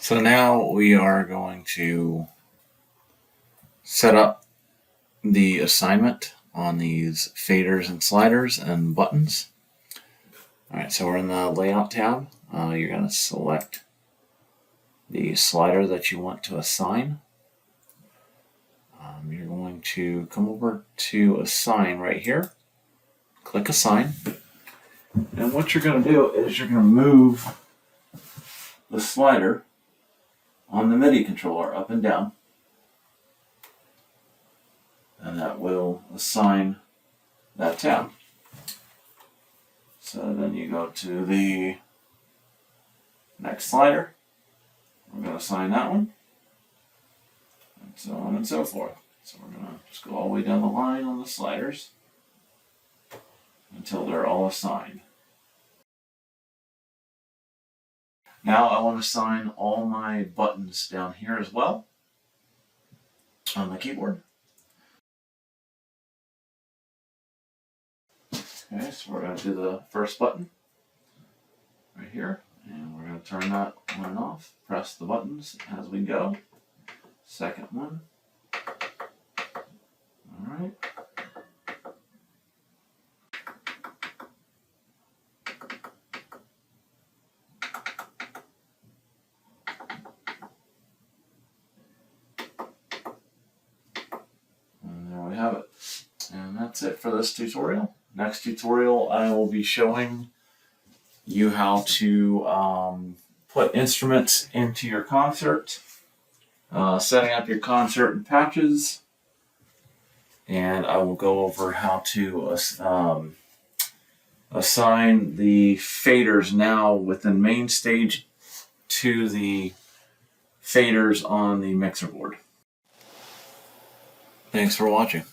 So now we are going to set up the assignment on these faders and sliders and buttons. Alright, so we're in the layout tab. You're going to select the slider that you want to assign. You're going to come over to assign right here. Click assign. And what you're going to do is you're going to move the slider on the MIDI controller up and down. And that will assign that tab. So then you go to the next slider. We're going to assign that one. And so on and so forth. So we're going to just go all the way down the line on the sliders until they're all assigned. Now I want to assign all my buttons down here as well on the keyboard. Okay, so we're going to do the first button right here, and we're going to turn that one off. Press the buttons as we go. Second one. All right. And there we have it. And that's it for this tutorial. Next tutorial, I will be showing you how to put instruments into your concert, setting up your concert in patches, and I will go over how to assign the faders now within Mainstage to the faders on the mixer board. Thanks for watching.